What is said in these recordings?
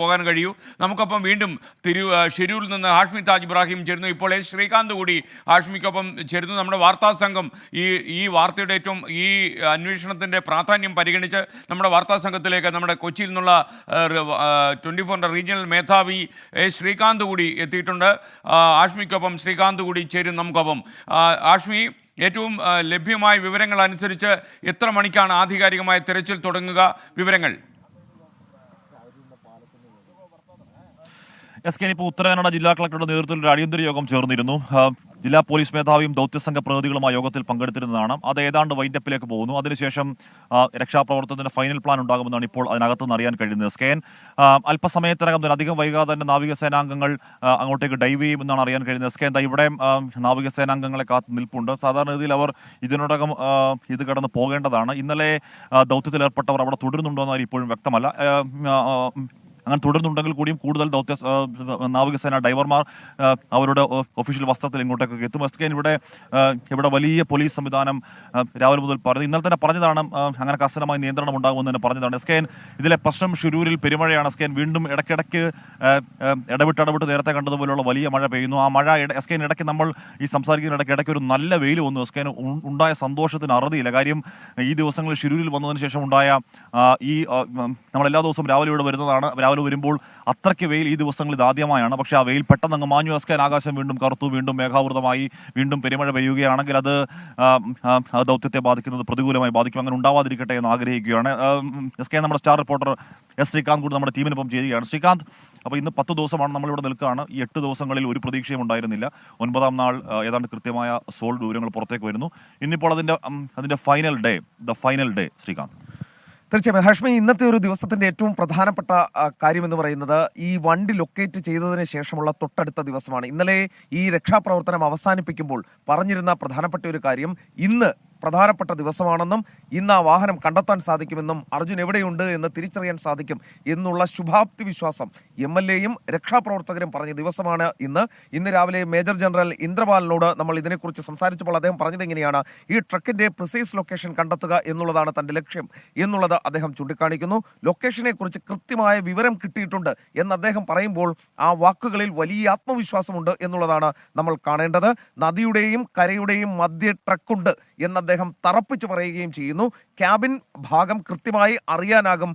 പോകാൻ കഴിയൂ. നമുക്കൊപ്പം വീണ്ടും ഷിരൂരിൽ നിന്ന് ഹാഷ്മി താജ് ഇബ്രാഹിം ചേരുന്നു. ഇപ്പോൾ ശ്രീകാന്ത് കൂടി ഹാഷ്മിക്കൊപ്പം ചേരുന്നു. നമ്മുടെ വാർത്താ സംഘം ഈ വാർത്തയുടെ ഏറ്റവും ഈ അന്വേഷണത്തിൻ്റെ പ്രാധാന്യം പരിഗണിച്ച് നമ്മുടെ വാർത്താ സംഘത്തിലേക്ക് നമ്മുടെ കൊച്ചിയിൽ നിന്നുള്ള 24 റീജിയണൽ മേധാവി ശ്രീകാന്ത് കൂടി എത്തിയിട്ടുണ്ട്. ഹാഷ്മിക്കൊപ്പം ശ്രീകാന്ത് കൂടി ചേരും നമുക്കൊപ്പം. ഹാഷ്മി, ഏറ്റവും ലഭ്യമായ വിവരങ്ങൾ അനുസരിച്ച് എത്ര മണിക്കാണ് ആധികാരികമായ തെരച്ചിൽ തുടങ്ങുക? വിവരങ്ങൾ. ഇപ്പോൾ ഉത്തര കന്നഡ ജില്ലാ കളക്ടറുടെ നേതൃത്വത്തിൽ ഒരു അടിയന്തര യോഗം ചേർന്നിരുന്നു. ജില്ലാ പോലീസ് മേധാവിയും ദൗത്യസംഘ പ്രതിനിധികളും ആ യോഗത്തിൽ പങ്കെടുത്തിരുന്നതാണ്. അത് ഏതാണ്ട് വൈൻഡപ്പിലേക്ക് പോകുന്നു. അതിനുശേഷം രക്ഷാപ്രവർത്തനത്തിന്റെ ഫൈനൽ പ്ലാൻ ഉണ്ടാകുമെന്നാണ് ഇപ്പോൾ അതിനകത്ത് നിന്ന് അറിയാൻ കഴിയുന്നത്. അല്പസമയത്തിനകം തന്നെ, അധികം വൈകാതെ തന്നെ നാവികസേനാംഗങ്ങൾ അങ്ങോട്ടേക്ക് ഡൈവ് ചെയ്യുമെന്നാണ് അറിയാൻ കഴിയുന്നത്. ഇവിടെ നാവികസേനാംഗങ്ങളെ കാത്ത് നിൽപ്പുണ്ട്. സാധാരണഗതിയിൽ അവർ ഇതിനോടകം ഇത് കടന്ന് പോകേണ്ടതാണ്. ഇന്നലെ ദൗത്യത്തിൽ ഏർപ്പെട്ടവർ അവിടെ തുടരുന്നുണ്ടോ എന്നാണ് ഇപ്പോഴും വ്യക്തമല്ല. അങ്ങനെ തുടരുന്നുണ്ടെങ്കിൽ കൂടിയും കൂടുതൽ നാവികസേന ഡൈവർമാർ അവരുടെ ഒഫീഷ്യൽ വസ്ത്രത്തിൽ ഇങ്ങോട്ടേക്ക് എത്തും. ഇവിടെ വലിയ പോലീസ് സംവിധാനം രാവിലെ മുതൽ പറഞ്ഞു. ഇന്നലെ തന്നെ പറഞ്ഞതാണ് അങ്ങനെ കർശനമായ നിയന്ത്രണം ഉണ്ടാകുമെന്ന് തന്നെ പറഞ്ഞതാണ്. ഇതിലെ പ്രശ്നം ഷിരൂരിൽ പെരുമഴയാണ്. വീണ്ടും ഇടയ്ക്കിടയ്ക്ക് ഇടവിട്ട് നേരത്തെ കണ്ടതുപോലെയുള്ള വലിയ മഴ പെയ്യുന്നു. ആ മഴ ഇടയ്ക്ക് നമ്മൾ ഈ സംസാരിക്കുന്ന ഇടയ്ക്ക് ഒരു നല്ല വെയിൽ വന്നു. ഉണ്ടായ സന്തോഷത്തിന് അറുതിയില്ല. കാര്യം ഈ ദിവസങ്ങളിൽ ഷിരൂരിൽ വന്നതിന് ശേഷം ഉണ്ടായ നമ്മൾ എല്ലാ ദിവസവും രാവിലെ ഇവിടെ വരുന്നതാണ്. രാവിലെ വരുമ്പോൾ അത്രയ്ക്ക് വെയിൽ ഈ ദിവസങ്ങളിൽ ഇതാദ്യമായാണ്. പക്ഷേ ആ വെയിൽ പെട്ടെന്ന് അങ്ങ് മാഞ്ഞു. ആകാശം വീണ്ടും കറുത്തു, വീണ്ടും മേഘാവൃതമായി, വീണ്ടും പെരുമഴ പെയ്യുകയാണെങ്കിൽ അത് ദൗത്യത്തെ ബാധിക്കുന്നത് പ്രതികൂലമായി ബാധിക്കും. അങ്ങനെ ഉണ്ടാവാതിരിക്കട്ടെ എന്ന് ആഗ്രഹിക്കുകയാണ്. നമ്മുടെ സ്റ്റാർ റിപ്പോർട്ടർ ശ്രീകാന്ത് കൂടി നമ്മുടെ ടീമിനൊപ്പം ചെയ്യുകയാണ്. ശ്രീകാന്ത്, അപ്പോൾ ഇന്ന് 10 ദിവസമാണ് നമ്മളിവിടെ നിൽക്കുകയാണ്. ഈ 8 ദിവസങ്ങളിൽ ഒരു പ്രതീക്ഷയും ഉണ്ടായിരുന്നില്ല. 9ാം നാൾ ഏതാണ്ട് കൃത്യമായ സോൾഡ് വിവരങ്ങൾ പുറത്തേക്ക് വരുന്നു. ഇന്നിപ്പോൾ അതിന്റെ ഫൈനൽ ഡേ ശ്രീകാന്ത്. തീർച്ചയായും ഹാഷ്മി, ഇന്നത്തെ ഒരു ദിവസത്തിന്റെ ഏറ്റവും പ്രധാനപ്പെട്ട കാര്യം എന്ന് പറയുന്നത് ഈ വണ്ടി ലൊക്കേറ്റ് ചെയ്തതിന് ശേഷമുള്ള തൊട്ടടുത്ത ദിവസമാണ്. ഇന്നലെ ഈ രക്ഷാപ്രവർത്തനം അവസാനിപ്പിക്കുമ്പോൾ പറഞ്ഞിരുന്ന പ്രധാനപ്പെട്ട ഒരു കാര്യം ഇന്ന് പ്രധാനപ്പെട്ട ദിവസമാണെന്നും ഇന്ന് ആ വാഹനം കണ്ടെത്താൻ സാധിക്കുമെന്നും അർജുൻ എവിടെയുണ്ട് എന്ന് തിരിച്ചറിയാൻ സാധിക്കും എന്നുള്ള ശുഭാപ്തി വിശ്വാസം MLAയും രക്ഷാപ്രവർത്തകരും പറഞ്ഞ ദിവസമാണ് ഇന്ന് രാവിലെ മേജർ ജനറൽ ഇന്ദ്രപാലിനോട് നമ്മൾ ഇതിനെക്കുറിച്ച് സംസാരിച്ചപ്പോൾ അദ്ദേഹം പറഞ്ഞത് എങ്ങനെയാണ്, ഈ ട്രക്കിന്റെ പ്രിസൈസ് ലൊക്കേഷൻ കണ്ടെത്തുക എന്നുള്ളതാണ് തന്റെ ലക്ഷ്യം എന്നുള്ളത് അദ്ദേഹം ചൂണ്ടിക്കാണിക്കുന്നു. ലൊക്കേഷനെ കുറിച്ച് കൃത്യമായ വിവരം കിട്ടിയിട്ടുണ്ട് എന്ന് അദ്ദേഹം പറയുമ്പോൾ ആ വാക്കുകളിൽ വലിയ ആത്മവിശ്വാസമുണ്ട് എന്നുള്ളതാണ് നമ്മൾ കാണേണ്ടത്. നദിയുടെയും കരയുടെയും മധ്യ ട്രക്കുണ്ട് എന്ന് അദ്ദേഹം തറപ്പിച്ചു പറയുകയും ചെയ്യുന്നു. ക്യാബിൻ ഭാഗം കൃത്യമായി അറിയാനാകും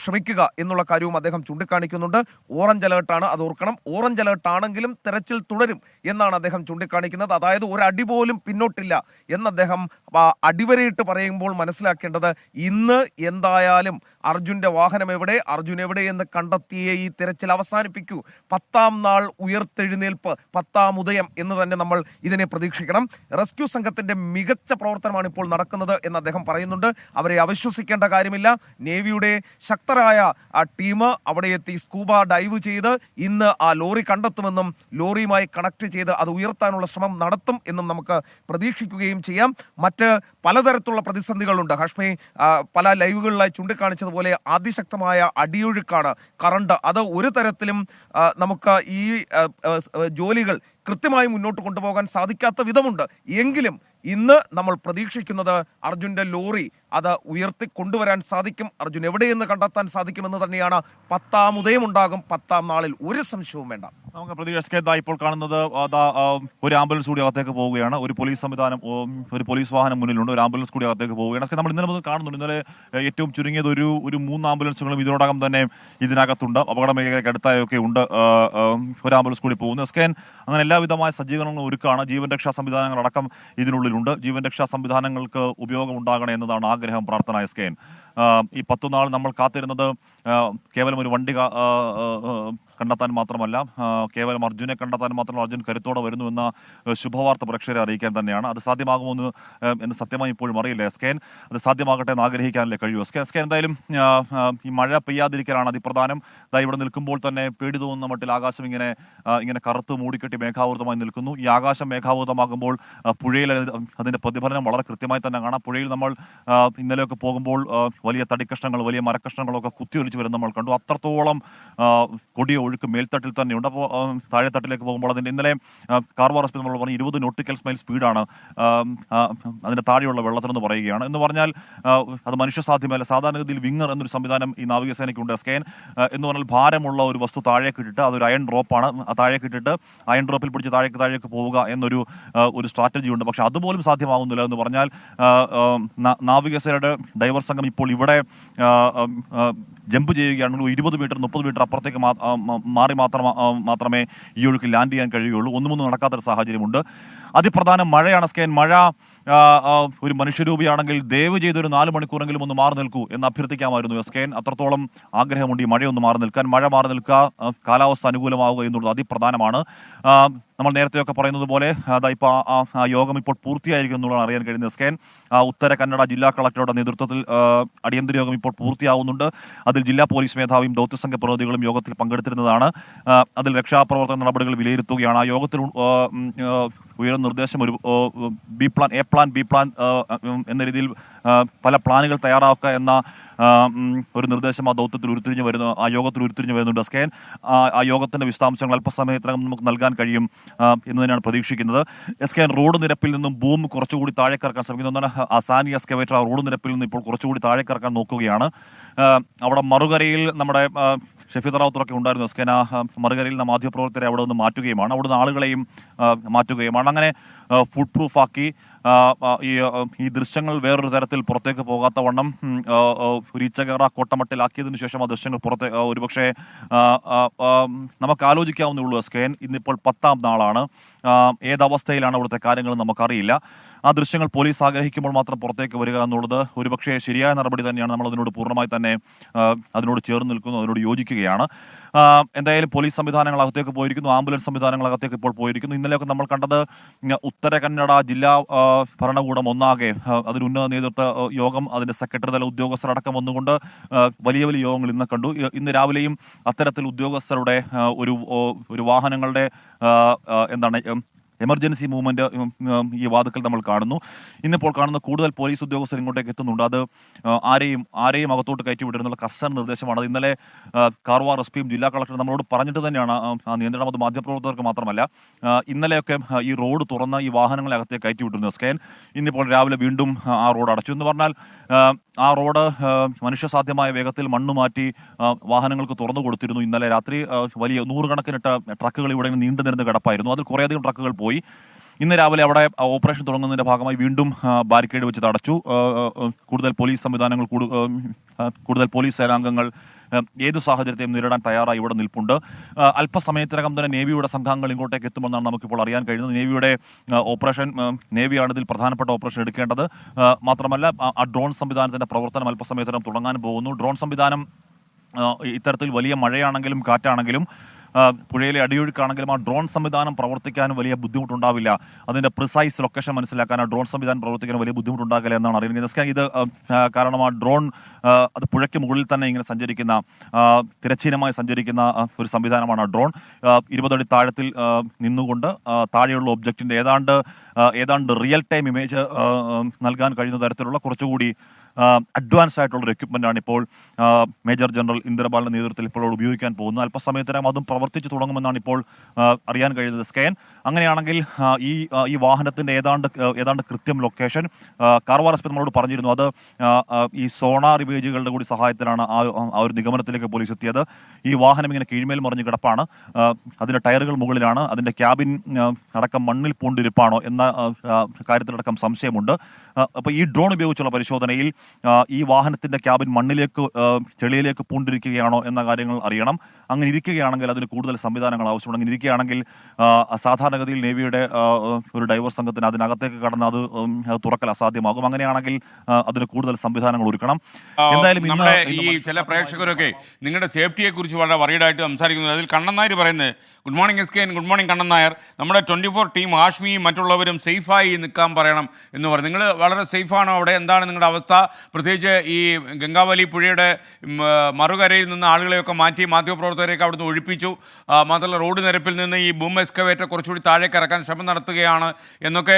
ശ്രമിക്കുക എന്നുള്ള കാര്യവും അദ്ദേഹം ചൂണ്ടിക്കാണിക്കുന്നുണ്ട്. ഓറഞ്ച് അലേർട്ടാണ്, അത് ഓർക്കണം. ഓറഞ്ച് അലേർട്ട് ആണെങ്കിലും തെരച്ചിൽ തുടരും എന്നാണ് അദ്ദേഹം ചൂണ്ടിക്കാണിക്കുന്നത്. അതായത് ഒരു അടി പോലും പിന്നോട്ടില്ല എന്ന് അദ്ദേഹം അടിവരയിട്ട് പറയുമ്പോൾ മനസ്സിലാക്കേണ്ടത് ഇന്ന് എന്തായാലും അർജുന്റെ വാഹനം അർജുൻ എവിടെ എന്ന് കണ്ടെത്തിയേ ഈ തെരച്ചിൽ അവസാനിപ്പിക്കൂ. 10ാം നാൾ ഉയർത്തെഴുന്നേൽപ്പ്, 10ാം ഉദയം എന്ന് തന്നെ നമ്മൾ ഇതിനെ പ്രതീക്ഷിക്കണം. റെസ്ക്യൂ സംഘത്തിന്റെ മികച്ച പ്രവർത്തനമാണ് ഇപ്പോൾ നടക്കുന്നത് എന്ന് അദ്ദേഹം പറയുന്നുണ്ട്. അവരെ അവിശ്വസിക്കേണ്ട കാര്യമില്ല. നേവിയുടെ ശക്തരായ ആ ടീം അവിടെ എത്തി സ്കൂബ ഡൈവ് ചെയ്ത് ഇന്ന് ആ ലോറി കണ്ടെത്തുമെന്നും ലോറിയുമായി കണക്ട് ചെയ്ത് അത് ഉയർത്താനുള്ള ശ്രമം നടത്തും എന്നും നമുക്ക് പ്രതീക്ഷിക്കുകയും ചെയ്യാം. മറ്റ് പലതരത്തിലുള്ള പ്രതിസന്ധികളുണ്ട്. ഹാഷ്മി പല ലൈവുകളിലായി ചൂണ്ടിക്കാണിച്ചതുപോലെ അതിശക്തമായ അടിയൊഴുക്കാണ്, കറണ്ട്. അത് ഒരു തരത്തിലും നമുക്ക് ഈ ജോലികൾ കൃത്യമായി മുന്നോട്ട് കൊണ്ടുപോകാൻ സാധിക്കാത്ത വിധമുണ്ട്. എങ്കിലും ഇന്ന് നമ്മൾ പ്രതീക്ഷിക്കുന്നത് അർജുന്റെ ലോറി അത് ഉയർത്തി കൊണ്ടുവരാൻ സാധിക്കും, അർജുൻ എവിടെയെന്ന് കണ്ടെത്താൻ സാധിക്കുമെന്ന് തന്നെയാണ്. 10ാം ഉദയം ഉണ്ടാകും 10ാം നാളിൽ, ഒരു സംശയവും വേണ്ട. നമുക്ക് പ്രതീക്ഷ ഇപ്പോൾ കാണുന്നത് ഒരു ആംബുലൻസ് കൂടി അകത്തേക്ക് പോവുകയാണ്. ഒരു പോലീസ് വാഹനം മുന്നിലുണ്ട്, ഒരു ആംബുലൻസ് കൂടി അകത്തേക്ക് പോവുകയാണ്. നമ്മൾ ഇന്നലെ മുതൽ കാണുന്നുണ്ട്. ഇന്നലെ ഏറ്റവും ചുരുങ്ങിയത് ഒരു 3 ആംബുലൻസുകളും ഇതിനോടകം തന്നെ ഇതിനകത്തുണ്ട്. അപകട മേഖലയ്ക്ക് അടുത്തായൊക്കെ ഉണ്ട് ഒരു ആംബുലൻസ് കൂടി പോകുന്നു. അങ്ങനെ എല്ലാവിധമായ സജ്ജീകരണങ്ങളും ഒരുക്കാണ്. ജീവൻ രക്ഷാ സംവിധാനങ്ങളടക്കം ഇതിനുള്ളിലുണ്ട്. ജീവൻ രക്ഷാ സംവിധാനങ്ങൾക്ക് ഉപയോഗം ഉണ്ടാകണം എന്നതാണ് ആഗ്രഹം, പ്രാർത്ഥന. ഈ 10 നാൾ നമ്മൾ കാത്തിരുന്നത് കേവലം ഒരു വണ്ടി കണ്ടെത്താൻ മാത്രമല്ല, കേവലം അർജുനെ കണ്ടെത്താൻ മാത്രമല്ല, അർജുൻ കരുത്തോടെ വരുന്നു എന്ന ശുഭവാർത്ത പ്രേക്ഷകരെ അറിയിക്കാൻ തന്നെയാണ്. അത് സാധ്യമാകുമോ എന്ന് സത്യമായി ഇപ്പോഴും അറിയില്ല. അത് സാധ്യമാകട്ടെ എന്ന് ആഗ്രഹിക്കാനല്ലേ കഴിയൂ. എന്തായാലും ഈ മഴ പെയ്യാതിരിക്കലാണ് അതിപ്രധാനം. ഇവിടെ നിൽക്കുമ്പോൾ തന്നെ പേടി തോന്നുന്ന മട്ടിൽ ആകാശം ഇങ്ങനെ കറുത്ത് മൂടിക്കെട്ടി മേഘാവൃതമായി നിൽക്കുന്നു. ഈ ആകാശം മേഘാവൃതമാകുമ്പോൾ പുഴയിൽ അതിന്റെ പ്രതിഫലനം വളരെ കൃത്യമായി തന്നെ കാണാം. പുഴയിൽ നമ്മൾ ഇന്നലെയൊക്കെ പോകുമ്പോൾ വലിയ തടിക്കഷ്ണങ്ങൾ, വലിയ മരക്കഷ്ണങ്ങളൊക്കെ കുത്തിയൊലിച്ച് തിരിച്ചു വരുന്നത് നമ്മൾ കണ്ടു. അത്രത്തോളം കൊടിയ ഒഴുക്ക് മേൽത്തട്ടിൽ തന്നെയുണ്ട്. അപ്പോൾ താഴെത്തട്ടിലേക്ക് പോകുമ്പോൾ അതിൻ്റെ ഇന്നലെ കാർവാർ എസ് പി നമ്മൾ പറഞ്ഞു 20 നോട്ടിക്കൽ മൈൽ സ്പീഡാണ് അതിൻ്റെ താഴെയുള്ള വെള്ളത്തിനെന്ന് പറയുകയാണ്. എന്ന് പറഞ്ഞാൽ അത് മനുഷ്യസാധ്യമല്ല. സാധാരണഗതിയിൽ വിങ്ങർ എന്നൊരു സംവിധാനം ഈ നാവികസേനയ്ക്കുണ്ട്. സ്കെയിൻ എന്ന് പറഞ്ഞാൽ ഭാരമുള്ള ഒരു വസ്തു താഴേക്ക് ഇട്ടിട്ട് അതൊരു അയൺ ഡ്രോപ്പാണ്. താഴേക്ക് ഇട്ടിട്ട് അയൺ ഡ്രോപ്പിൽ പിടിച്ച് താഴേക്ക് പോവുക എന്നൊരു സ്ട്രാറ്റജി ഉണ്ട്. പക്ഷെ അതുപോലും സാധ്യമാകുന്നില്ല. എന്ന് പറഞ്ഞാൽ നാവികസേനയുടെ ഡൈവർ സംഘം ഇപ്പോൾ ഇവിടെ ജമ്പ് ചെയ്യുകയാണെങ്കിൽ 20 മീറ്റർ 30 മീറ്റർ അപ്പുറത്തേക്ക് മാറി മാത്രമേ ഈ ഒഴുക്ക് ലാൻഡ് ചെയ്യാൻ കഴിയുകയുള്ളൂ. ഒന്നും നടക്കാത്തൊരു സാഹചര്യമുണ്ട്. അതിപ്രധാനം മഴയാണ്. സ്കെയിൻ മഴ ഒരു മനുഷ്യരൂപിയാണെങ്കിൽ ദയവ് ചെയ്തൊരു 4 മണിക്കൂറെങ്കിലും ഒന്ന് മാറി നിൽക്കൂ എന്ന് അഭ്യർത്ഥിക്കാമായിരുന്നു. സ്കെയിൻ അത്രത്തോളം ആഗ്രഹമുണ്ട് ഈ മഴയൊന്ന് മാറി നിൽക്കാൻ. മഴ മാറി നിൽക്കുക, കാലാവസ്ഥ അനുകൂലമാവുക എന്നുള്ളത് അതിപ്രധാനമാണ്. നമ്മൾ നേരത്തെയൊക്കെ പറയുന്നത് പോലെ ഇപ്പോൾ ആ യോഗം ഇപ്പോൾ പൂർത്തിയായിരിക്കും എന്നുള്ളതാണ് അറിയാൻ കഴിയുന്നത്. സ്കെയിൻ ഉത്തര കന്നഡ ജില്ലാ കളക്ടറുടെ നേതൃത്വത്തിൽ അടിയന്തര യോഗം ഇപ്പോൾ പൂർത്തിയാവുന്നുണ്ട്. അതിൽ ജില്ലാ പോലീസ് മേധാവിയും ദൗത്യസംഘ പ്രതിനിധികളും യോഗത്തിൽ പങ്കെടുത്തിരുന്നതാണ്. അതിൽ രക്ഷാപ്രവർത്തന നടപടികൾ വിലയിരുത്തുകയാണ്. ആ യോഗത്തിൽ ഉയർന്ന നിർദ്ദേശം ഒരു B plan, A plan, B plan എന്ന രീതിയിൽ പല പ്ലാനുകൾ തയ്യാറാക്കുക എന്ന ഒരു നിർദ്ദേശം ആ യോഗത്തിൽ ഉരുത്തിരിഞ്ഞു വരുന്നുണ്ട്. സ്കെയിൻ ആ യോഗത്തിന്റെ വിശദാംശങ്ങൾ അല്പസമയത്തിനകം നമുക്ക് നൽകാൻ കഴിയും എന്ന് തന്നെയാണ് പ്രതീക്ഷിക്കുന്നത്. സ്കെയിൻ റോഡ് നിരപ്പിൽ നിന്നും ഭൂമി കുറച്ചുകൂടി താഴേക്കിറക്കാൻ ശ്രമിക്കുന്നു. സാനി എക്സ്കവേറ്റർ ആ റോഡ് നിരപ്പിൽ നിന്ന് ഇപ്പോൾ കുറച്ചുകൂടി താഴേക്കിറക്കാൻ നോക്കുകയാണ്. അവിടെ മറുകരയിൽ നമ്മുടെ ഷഫീദ് റാവുത്തറൊക്കെ ഉണ്ടായിരുന്നു. സ്കെയിൻ മറുകരയിൽ നിന്ന് മാധ്യമപ്രവർത്തകരെ അവിടെ നിന്ന് മാറ്റുകയുമാണ്. അവിടുന്ന് ആളുകളെയും മാറ്റുകയുമാണ്. അങ്ങനെ ഫുഡ് പ്രൂഫ് ആക്കി ഈ ദൃശ്യങ്ങൾ വേറൊരു തരത്തിൽ പുറത്തേക്ക് പോകാത്ത വണ്ണം ഒരു ഈച്ചകേറ കോട്ടമട്ടിലാക്കിയതിനു ശേഷം ആ ദൃശ്യങ്ങൾ ഒരുപക്ഷെ നമുക്ക് ആലോചിക്കാവുന്നേ ഉള്ളൂ. സ്കെയിൻ ഇന്നിപ്പോൾ 10ാം നാളാണ്. ഏതവസ്ഥയിലാണ് അവിടുത്തെ കാര്യങ്ങൾ നമുക്കറിയില്ല. ആ ദൃശ്യങ്ങൾ പോലീസ് ആഗ്രഹിക്കുമ്പോൾ മാത്രം പുറത്തേക്ക് വരിക എന്നുള്ളത് ഒരുപക്ഷെ ശരിയായ നടപടി തന്നെയാണ്. നമ്മൾ അതിനോട് പൂർണ്ണമായി തന്നെ അതിനോട് ചേർന്ന് നിൽക്കുന്നു, അതിനോട് യോജിക്കുകയാണ്. എന്തായാലും പോലീസ് സംവിധാനങ്ങൾ അകത്തേക്ക് പോയിരിക്കുന്നു, ആംബുലൻസ് സംവിധാനങ്ങൾ അകത്തേക്ക് ഇപ്പോൾ പോയിരിക്കുന്നു. ഇന്നലെയൊക്കെ നമ്മൾ കണ്ടത് ഉത്തര കന്നഡ ജില്ലാ ഭരണകൂടം ഒന്നാകെ അതിന് ഉന്നത നേതൃത്വ യോഗം, അതിന്റെ സെക്രട്ടറി തല ഉദ്യോഗസ്ഥരടക്കം വന്നുകൊണ്ട് വലിയ യോഗങ്ങൾ ഇന്ന് കണ്ടു. ഇന്ന് രാവിലെയും അത്തരത്തിൽ ഉദ്യോഗസ്ഥരുടെ ഒരു വാഹനങ്ങളുടെ എമർജൻസി മൂവ്മെന്റ് ഈ വാതുക്കൽ നമ്മൾ കാണുന്നു. ഇന്നിപ്പോൾ കാണുന്ന കൂടുതൽ പോലീസ് ഉദ്യോഗസ്ഥർ ഇങ്ങോട്ടേക്ക് എത്തുന്നുണ്ട്. അത് ആരെയും അകത്തോട്ട് കയറ്റി വിടരുന്നുള്ള കർശന നിർദ്ദേശമാണ്. അത് ഇന്നലെ കാർവാർ എസ് പിയും ജില്ലാ കളക്ടറും നമ്മളോട് പറഞ്ഞിട്ട് തന്നെയാണ് ആ നിയന്ത്രണം. അത് മാധ്യമപ്രവർത്തകർക്ക് മാത്രമല്ല, ഇന്നലെയൊക്കെ ഈ റോഡ് തുറന്ന് ഈ വാഹനങ്ങളെ അകത്തേക്ക് കയറ്റി വിട്ടിരുന്നു. സ്കെയിൻ ഇന്നിപ്പോൾ രാവിലെ വീണ്ടും ആ റോഡ് അടച്ചു. എന്ന് പറഞ്ഞാൽ ആ റോഡ് മനുഷ്യസാധ്യമായ വേഗത്തിൽ മണ്ണ് മാറ്റി വാഹനങ്ങൾക്ക് തുറന്നു കൊടുത്തിരുന്നു. ഇന്നലെ രാത്രി വലിയ 100 കണക്കിന് ട്രക്കുകൾ ഇവിടെ നീണ്ടു നിരന്ന് കിടപ്പായിരുന്നു. അതിൽ കുറേയധികം ട്രക്കുകൾ പോയി. ഇന്ന് രാവിലെ അവിടെ ഓപ്പറേഷൻ തുടങ്ങുന്നതിന്റെ ഭാഗമായി വീണ്ടും ബാരിക്കേഡ് വെച്ച് തടച്ചു. കൂടുതൽ പോലീസ് സംവിധാനങ്ങൾ, കൂടുതൽ പോലീസ് സേനാംഗങ്ങൾ ഏതു സാഹചര്യത്തെയും നേരിടാൻ തയ്യാറായി ഇവിടെ നിൽപ്പുണ്ട്. അല്പസമയത്തിനകം തന്നെ നേവിയുടെ സംഘങ്ങൾ ഇങ്ങോട്ടേക്ക് എത്തുമെന്നാണ് നമുക്കിപ്പോൾ അറിയാൻ കഴിയുന്നത്. നേവിയുടെ ഓപ്പറേഷൻ, നേവിയാണ് ഇതിൽ പ്രധാനപ്പെട്ട ഓപ്പറേഷൻ എടുക്കേണ്ടത്. മാത്രമല്ല ആ ഡ്രോൺ സംവിധാനത്തിന്റെ പ്രവർത്തനം അല്പസമയത്തിനകം തുടങ്ങാൻ പോകുന്നു. ഡ്രോൺ സംവിധാനം ഇത്തരത്തിൽ വലിയ മഴയാണെങ്കിലും കാറ്റാണെങ്കിലും പുഴയിലെ അടിയൊഴുക്കാണെങ്കിലും ആ ഡ്രോൺ സംവിധാനം പ്രവർത്തിക്കാനും വലിയ ബുദ്ധിമുട്ടുണ്ടാവില്ല. അതിന്റെ പ്രിസൈസ് ലൊക്കേഷൻ മനസ്സിലാക്കാൻ ആ ഡ്രോൺ സംവിധാനം പ്രവർത്തിക്കാൻ വലിയ ബുദ്ധിമുട്ടുണ്ടാകില്ല എന്നാണ് അറിയുന്നത്. ഇത് കാരണം ആ ഡ്രോൺ അത് പുഴയ്ക്ക് മുകളിൽ തന്നെ ഇങ്ങനെ സഞ്ചരിക്കുന്ന, തിരശ്ചീനമായി സഞ്ചരിക്കുന്ന ഒരു സംവിധാനമാണ് ആ ഡ്രോൺ. 20 അടി താഴത്തിൽ നിന്നുകൊണ്ട് താഴെയുള്ള ഒബ്ജക്റ്റിന്റെ ഏതാണ്ട് റിയൽ ടൈം ഇമേജ് നൽകാൻ കഴിയുന്ന തരത്തിലുള്ള കുറച്ചുകൂടി അഡ്വാൻസ് ആയിട്ടുള്ള ഒരു എക്യുപ്മെന്റ് ആണ് ഇപ്പോൾ മേജർ ജനറൽ ഇന്ദ്രപാലിന്റെ നേതൃത്വത്തിൽ ഇപ്പോൾ ഉപയോഗിക്കാൻ പോകുന്നത്. അല്പസമയത്തിനകം അതും പ്രവർത്തിച്ചു തുടങ്ങുമെന്നാണ് ഇപ്പോൾ അറിയാൻ കഴിയുന്നത്. സ്കെയിൻ അങ്ങനെയാണെങ്കിൽ ഈ വാഹനത്തിന്റെ ഏതാണ്ട് കൃത്യം ലൊക്കേഷൻ കാർവാർ എസ് പി നമ്മളോട് പറഞ്ഞിരുന്നു. അത് ഈ സോണാർ ഇമേജുകളുടെ കൂടി സഹായത്തിലാണ് ആ ഒരു നിഗമനത്തിലേക്ക് പോലീസ് എത്തിയത്. ഈ വാഹനം ഇങ്ങനെ കീഴ്മേൽ മറിഞ്ഞ് കിടപ്പാണ്. അതിന്റെ ടയറുകൾ മുകളിലാണ്. അതിന്റെ ക്യാബിൻ അടക്കം മണ്ണിൽ പൂണ്ടിരിപ്പാണോ എന്ന കാര്യത്തിലടക്കം സംശയമുണ്ട്. അപ്പോൾ ഈ ഡ്രോൺ ഉപയോഗിച്ചുള്ള പരിശോധനയിൽ ഈ വാഹനത്തിന്റെ ക്യാബിൻ മണ്ണിലേക്ക്, ചെളിയിലേക്ക് പൂണ്ടിരിക്കുകയാണോ എന്ന കാര്യങ്ങൾ അറിയണം. അങ്ങനെ ഇരിക്കുകയാണെങ്കിൽ അതിന് കൂടുതൽ സംവിധാനങ്ങൾ ആവശ്യമുണ്ട്. അങ്ങനെ ഇരിക്കുകയാണെങ്കിൽ സാധാരണഗതിയിൽ നേവിയുടെ ഒരു ഡൈവർ സംഘത്തിന് അതിനകത്തേക്ക് കടന്ന് അത് തുറക്കൽ അസാധ്യമാകും. അങ്ങനെയാണെങ്കിൽ അതിന് കൂടുതൽ സംവിധാനങ്ങൾ ഒരുക്കണം. എന്തായാലും ഈ ചില പ്രേക്ഷകരൊക്കെ നിങ്ങളുടെ സേഫ്റ്റിയെ കുറിച്ച് വളരെ വറീഡായിട്ട് സംസാരിക്കുന്നത്. അതിൽ കണ്ണൻ നായർ പറയുന്നത് good morning SKN, good morning Kannan Nair. നമ്മുടെ 24 ടീം ഹാഷ്മിയും മറ്റുള്ളവരും സേഫായി നിൽക്കാൻ പറയണം എന്ന് പറഞ്ഞു. നിങ്ങൾ വളരെ സേഫാണോ അവിടെ? എന്താണ് നിങ്ങളുടെ അവസ്ഥ? പ്രത്യേകിച്ച് ഈ ഗംഗാവലി പുഴയുടെ മറുകരയിൽ നിന്ന് ആളുകളെയൊക്കെ മാറ്റി മാധ്യമപ്രവർത്തകരെയൊക്കെ അവിടുന്ന് ഒഴിപ്പിച്ചു. മാത്രമല്ല റോഡ് നിരപ്പിൽ നിന്ന് ഈ ബൂം എക്സ്കവേറ്റർ കുറച്ചുകൂടി താഴേക്ക് ഇറക്കാൻ ശ്രമം നടത്തുകയാണ് എന്നൊക്കെ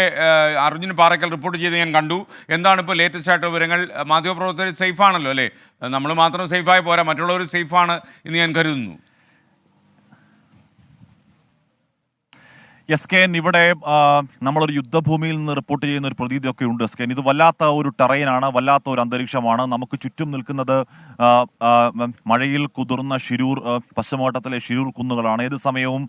അർജുൻ പാറയ്ക്കൽ റിപ്പോർട്ട് ചെയ്ത് ഞാൻ കണ്ടു. എന്താണ് ഇപ്പോൾ ലേറ്റസ്റ്റ് ആയിട്ട് വിവരങ്ങൾ? മാധ്യമപ്രവർത്തകർ സേഫാണല്ലോ അല്ലേ? നമ്മൾ മാത്രം സേഫായി പോരാ, മറ്റുള്ളവർ സേഫാണ് എന്ന് ഞാൻ കരുതുന്നു. SKN, ഇവിടെ നമ്മളൊരു യുദ്ധഭൂമിയിൽ നിന്ന് റിപ്പോർട്ട് ചെയ്യുന്ന ഒരു പ്രതീതിയൊക്കെ ഉണ്ട് SKN. ഇത് വല്ലാത്ത ഒരു ടെറൈനാണ്, വല്ലാത്ത ഒരു അന്തരീക്ഷമാണ്. നമുക്ക് ചുറ്റും നിൽക്കുന്നത് മഴയിൽ കുതിർന്ന ഷിരൂർ, പശ്ചിമഘട്ടത്തിലെ ഷിരൂർ കുന്നുകളാണ്. ഏത് സമയവും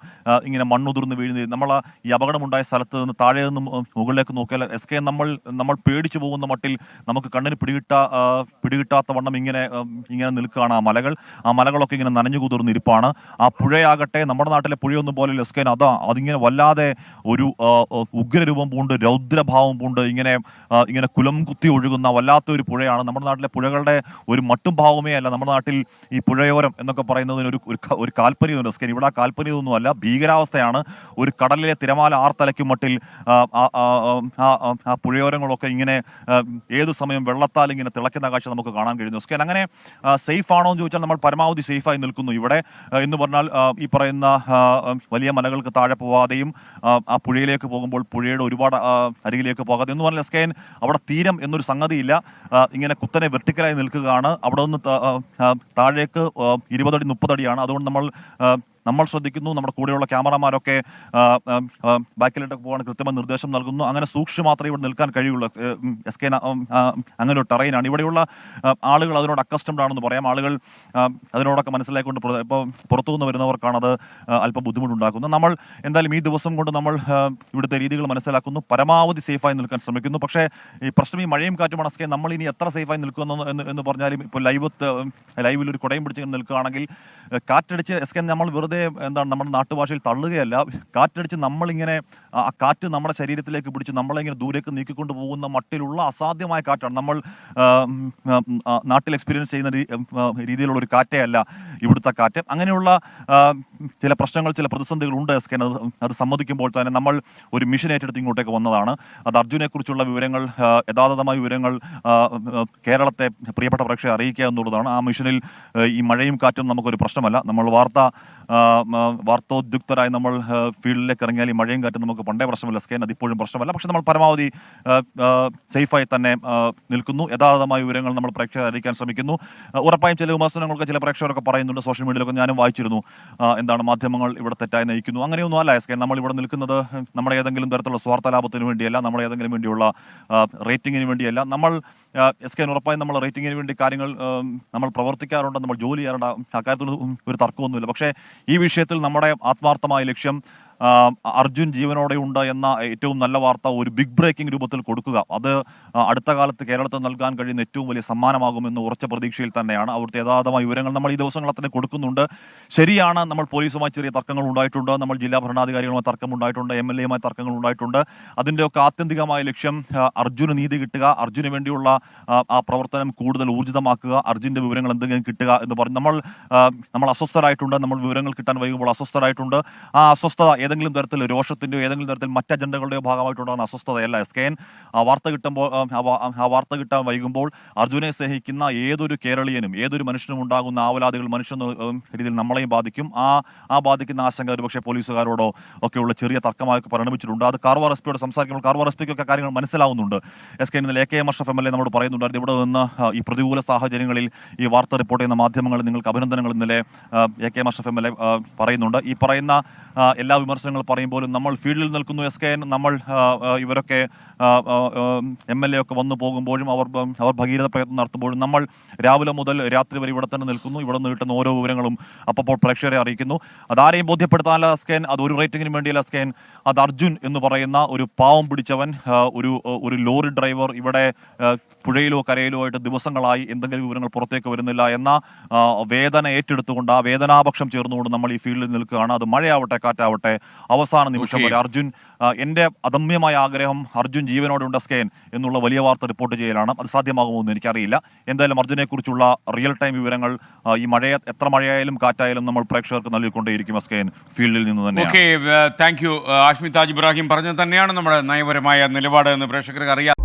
ഇങ്ങനെ മണ്ണുതിർന്ന് വീഴുന്നത്. നമ്മൾ ഈ അപകടമുണ്ടായ സ്ഥലത്ത് നിന്ന് താഴെ നിന്നും മുകളിലേക്ക് നോക്കിയാൽ SKN നമ്മൾ പേടിച്ചു പോകുന്ന മട്ടിൽ നമുക്ക് കണ്ണിന് പിടികിട്ടാത്ത വണ്ണം ഇങ്ങനെ നിൽക്കുകയാണ് ആ മലകളൊക്കെ ഇങ്ങനെ നനഞ്ഞു കുതിർന്നിരിപ്പാണ്. ആ പുഴയാകട്ടെ നമ്മുടെ നാട്ടിലെ പുഴയൊന്നും പോലെ SKN അതിങ്ങനെ വല്ലാതെ ഒരു ഉഗ്രരൂപം പൂണ്ട്, രൗദ്രഭാവം പൂണ്ട് ഇങ്ങനെ കുലം കുത്തി ഒഴുകുന്ന വല്ലാത്തൊരു പുഴയാണ്. നമ്മുടെ നാട്ടിലെ പുഴകളുടെ ഒരു മട്ടും ഭാവമേ അല്ല. നമ്മുടെ നാട്ടിൽ ഈ പുഴയോരം എന്നൊക്കെ പറയുന്നതിന് ഒരു കാൽപ്പനികമുണ്ട് SKN. ഇവിടെ ആ കാൽപ്പനികമൊന്നും അല്ല, ഭീകരാവസ്ഥയാണ്. ഒരു കടലിലെ തിരമാല ആർത്തലയ്ക്കും മട്ടിൽ ആ പുഴയോരങ്ങളൊക്കെ ഇങ്ങനെ ഏതു സമയം വെള്ളത്താൽ ഇങ്ങനെ തിളയ്ക്കുന്ന കാഴ്ച നമുക്ക് കാണാൻ കഴിയുന്നു SKN. അങ്ങനെ സേഫ് ആണോ എന്ന് ചോദിച്ചാൽ നമ്മൾ പരമാവധി സേഫായി നിൽക്കുന്നു ഇവിടെ. എന്ന് പറഞ്ഞാൽ ഈ പറയുന്ന വലിയ മലകൾക്ക് താഴെ പോവാതെയും ആ പുഴയിലേക്ക് പോകുമ്പോൾ പുഴയുടെ ഒരുപാട് അരികിലേക്ക് പോകാതെ എന്ന് പറഞ്ഞാൽ SKN അവിടെ തീരം എന്നൊരു സംഗതിയില്ല. ഇങ്ങനെ കുത്തനെ വെർട്ടിക്കലായി നിൽക്കുകയാണ്. അവിടെ നിന്ന് താഴേക്ക് 20 അടി 30 അടിയാണ്. അതുകൊണ്ട് നമ്മൾ ശ്രദ്ധിക്കുന്നു. നമ്മുടെ കൂടെയുള്ള ക്യാമറമാരൊക്കെ ബാക്കിലോട്ടൊക്കെ പോകാൻ കൃത്യമായ നിർദ്ദേശം നൽകുന്നു. അങ്ങനെ സൂക്ഷിച്ച് മാത്രമേ ഇവിടെ നിൽക്കാൻ കഴിയുള്ളൂ SKN. അങ്ങനെ ഒരു ടെറൈനാണ്. ഇവിടെയുള്ള ആളുകൾ അതിനോട് അക്കസ്റ്റംഡ് ആണെന്ന് പറയാം. ആളുകൾ അതിനോടൊക്കെ മനസ്സിലാക്കിക്കൊണ്ട് ഇപ്പോൾ പുറത്തുനിന്ന് വരുന്നവർക്കാണ് അത് അല്പം ബുദ്ധിമുട്ടുണ്ടാക്കുന്നത്. നമ്മൾ എന്തായാലും ഈ ദിവസം കൊണ്ട് നമ്മൾ ഇവിടുത്തെ രീതികൾ മനസ്സിലാക്കുന്നു, പരമാവധി സേഫായി നിൽക്കാൻ ശ്രമിക്കുന്നു. പക്ഷേ ഈ പ്രശ്നം ഈ മഴയും കാറ്റുമാണ് SKN. നമ്മൾ ഇനി എത്ര സേഫായി നിൽക്കുന്നു എന്ന് പറഞ്ഞാലും ഇപ്പോൾ ലൈവിൽ ഒരു കുടയും പിടിച്ച് നിൽക്കുകയാണെങ്കിൽ കാറ്റടിച്ച് SKN നമ്മൾ വെറുതെ നമ്മുടെ നാട്ടുഭാഷയിൽ തള്ളുകയല്ല, കാറ്റടിച്ച് നമ്മളിങ്ങനെ ആ കാറ്റ് നമ്മുടെ ശരീരത്തിലേക്ക് പിടിച്ച് നമ്മളിങ്ങനെ ദൂരേക്ക് നീക്കിക്കൊണ്ട് പോകുന്ന മട്ടിലുള്ള അസാധ്യമായ കാറ്റാണ്. നമ്മൾ നാട്ടിൽ എക്സ്പീരിയൻസ് ചെയ്യുന്ന രീതിയിലുള്ള ഒരു കാറ്റേ അല്ല ഇവിടുത്തെ കാറ്റ്. അങ്ങനെയുള്ള ചില പ്രശ്നങ്ങൾ, ചില പ്രതിസന്ധികൾ ഉണ്ട് SKN. അത് സമ്മതിക്കുമ്പോൾ തന്നെ നമ്മൾ ഒരു മിഷൻ ഏറ്റെടുത്ത് ഇങ്ങോട്ടേക്ക് വന്നതാണ്. അത് അർജുനെ കുറിച്ചുള്ള വിവരങ്ങൾ, യഥാർത്ഥമായ വിവരങ്ങൾ കേരളത്തെ പ്രിയപ്പെട്ട പ്രേക്ഷകരെ അറിയിക്കുക എന്നുള്ളതാണ്. ആ മിഷനിൽ ഈ മഴയും കാറ്റും നമുക്കൊരു പ്രശ്നമല്ല. നമ്മൾ വാർത്തോദ്യുക്തരായി നമ്മൾ ഫീൽഡിലേക്ക് ഇറങ്ങിയാൽ ഈ മഴയും കാറ്റും നമുക്ക് പണ്ടേ പ്രശ്നമല്ല SKN. അതിപ്പോഴും പ്രശ്നമല്ല. പക്ഷെ നമ്മൾ പരമാവധി സേഫായി തന്നെ നിൽക്കുന്നു. യഥാർത്ഥമായ വിവരങ്ങൾ നമ്മൾ പ്രേക്ഷകരെ അറിയിക്കാൻ ശ്രമിക്കുന്നു. ഉറപ്പായും ചില വിമർശനങ്ങളൊക്കെ ചില പ്രേക്ഷകരൊക്കെ പറയുന്നുണ്ട്. സോഷ്യൽ മീഡിയയിലൊക്കെ ഞാനും വായിച്ചിരുന്നു, എന്താണ് മാധ്യമങ്ങൾ ഇവിടെ തെറ്റായി നയിക്കുന്നു. അങ്ങനെയൊന്നും അല്ല SKN. നമ്മൾ ഇവിടെ നിൽക്കുന്നത് നമ്മുടെ ഏതെങ്കിലും തരത്തിലുള്ള സ്വാർത്ഥ ലാഭത്തിന് വേണ്ടിയല്ല, നമ്മുടെ ഏതെങ്കിലും വേണ്ടിയുള്ള റേറ്റിംഗിന് വേണ്ടിയല്ല. നമ്മൾ SKN ഉറപ്പായും നമ്മൾ റേറ്റിംഗിന് വേണ്ടി കാര്യങ്ങൾ നമ്മൾ പ്രവർത്തിക്കാറുണ്ട്, നമ്മൾ ജോലി ചെയ്യാറുണ്ട്. അക്കാര്യത്തിൽ ഒരു തർക്കമൊന്നുമില്ല. പക്ഷേ ഈ വിഷയത്തിൽ നമ്മുടെ ആത്മാർത്ഥമായ ലക്ഷ്യം അർജുൻ ജീവനോടെ ഉണ്ട് എന്ന ഏറ്റവും നല്ല വാർത്ത ഒരു ബിഗ് ബ്രേക്കിംഗ് രൂപത്തിൽ കൊടുക്കുക. അത് അടുത്ത കാലത്ത് കേരളത്തിൽ നൽകാൻ കഴിയുന്ന ഏറ്റവും വലിയ സമ്മാനമാകുമെന്ന് ഉറച്ച പ്രതീക്ഷയിൽ തന്നെയാണ്. അവിടുത്തെ യഥാർത്ഥമായ വിവരങ്ങൾ നമ്മൾ ഈ ദിവസങ്ങളിൽ തന്നെ കൊടുക്കുന്നുണ്ട്. ശരിയാണ്, നമ്മൾ പോലീസുമായി ചെറിയ തർക്കങ്ങൾ ഉണ്ടായിട്ടുണ്ട്, നമ്മൾ ജില്ലാ ഭരണാധികാരികളുമായി തർക്കമുണ്ടായിട്ടുണ്ട്, MLA-യുമായി തർക്കങ്ങൾ ഉണ്ടായിട്ടുണ്ട്. അതിൻ്റെയൊക്കെ ആത്യന്തികമായ ലക്ഷ്യം അർജുന് നീതി കിട്ടുക, അർജുന് വേണ്ടിയുള്ള ആ പ്രവർത്തനം കൂടുതൽ ഊർജിതമാക്കുക, അർജുൻ്റെ വിവരങ്ങൾ എന്തെങ്കിലും കിട്ടുക എന്ന് പറഞ്ഞ് നമ്മൾ അസ്വസ്ഥരായിട്ടുണ്ട്. നമ്മൾ വിവരങ്ങൾ കിട്ടാൻ വൈകുമ്പോൾ അസ്വസ്ഥരായിട്ടുണ്ട്. ആ അസ്വസ്ഥത ഏതെങ്കിലും തരത്തിൽ രോഷത്തിൻ്റെയോ ഏതെങ്കിലും തരത്തിൽ മറ്റ് അജണ്ടകളുടെയോ ഭാഗമായിട്ടുണ്ടാകുന്ന അസ്വസ്ഥതയല്ല SKN. ആ വാർത്ത കിട്ടാൻ വൈകുമ്പോൾ അർജുനെ സ്നേഹിക്കുന്ന ഏതൊരു കേരളീയനും ഏതൊരു മനുഷ്യനും ഉണ്ടാകുന്ന ആവലാതികൾ മനുഷ്യൻ രീതിയിൽ നമ്മളെയും ബാധിക്കും. ആ ബാധിക്കുന്ന ആശങ്ക ഒരുപക്ഷെ പോലീസുകാരോടോ ഒക്കെയുള്ള ചെറിയ തർക്കമായി പരിണമിച്ചിട്ടുണ്ട്. അത് കാർവാർ SP യോട് സംസാരിക്കുമ്പോൾ കാർവാർ SP ക്കൊക്കെ കാര്യങ്ങൾ മനസ്സിലാവുന്നുണ്ട്. SKN ഇന്നലെ AKM അഷ്റഫ് MLA നമ്മോട് പറയുന്നുണ്ടായിരുന്നു, ഇവിടെ നിന്ന് ഈ പ്രതികൂല സാഹചര്യങ്ങളിൽ ഈ വാർത്ത റിപ്പോർട്ട് ചെയ്യുന്ന മാധ്യമങ്ങൾ നിങ്ങൾക്ക് അഭിനന്ദനങ്ങൾ ഇന്നലെ AKM അഷ്റഫ് MLA പറയുന്നുണ്ട്. ഈ പറയുന്ന എല്ലാ വിമർശനങ്ങൾ പറയുമ്പോഴും നമ്മൾ ഫീൽഡിൽ നിൽക്കുന്നു SKN. നമ്മൾ ഇവരൊക്കെ MLA ഒക്കെ വന്നു പോകുമ്പോഴും അവർ ഭഗീരഥ പ്രയത്നം നടത്തുമ്പോഴും നമ്മൾ രാവിലെ മുതൽ രാത്രി വരെ ഇവിടെ തന്നെ നിൽക്കുന്നു. ഇവിടെ നിന്ന് കിട്ടുന്ന ഓരോ വിവരങ്ങളും അപ്പോൾ പ്രേക്ഷകരെ അറിയിക്കുന്നു. അതാരെയും ബോധ്യപ്പെടുത്താനല്ല SKN, അത് ഒരു റേറ്റിംഗിന് വേണ്ടിയല്ല SKN. അത് അർജുൻ എന്ന് പറയുന്ന ഒരു പാവം പിടിച്ചവൻ, ഒരു ലോറി ഡ്രൈവർ ഇവിടെ പുഴയിലോ കരയിലോ ആയിട്ട് ദിവസങ്ങളായി എന്തെങ്കിലും വിവരങ്ങൾ പുറത്തേക്ക് വരുന്നില്ല എന്ന വേദന ഏറ്റെടുത്തുകൊണ്ട് ആ വേദനാപക്ഷം ചേർന്നുകൊണ്ട് നമ്മൾ ഈ ഫീൽഡിൽ നിൽക്കുകയാണ്. അത് മഴയാവട്ടെ ചുഴലിക്കാറ്റാവട്ടെ അവസാന നിമിഷം വരെ അർജുൻ എന്റെ അദമ്യമായ ആഗ്രഹം അർജുൻ ജീവനോടുണ്ട് സ്കെയിൻ എന്നുള്ള വലിയ വാർത്ത റിപ്പോർട്ട് ചെയ്യലാണ്. അത് സാധ്യമാകുമോ എന്ന് എനിക്കറിയില്ല. എന്തായാലും അർജുനെ കുറിച്ചുള്ള റിയൽ ടൈം വിവരങ്ങൾ ഈ എത്ര മഴയായാലും കാറ്റായാലും നമ്മൾ പ്രേക്ഷകർക്ക് നൽകിക്കൊണ്ടേയിരിക്കും സ്കെയിൻ ഫീൽഡിൽ നിന്ന് തന്നെ. Okay, thank you. Hashmi Taj Ibrahim പറഞ്ഞത് തന്നെയാണ് നമ്മുടെ നയപരമായ നിലപാട് എന്ന് പ്രേക്ഷകർക്ക് അറിയാം.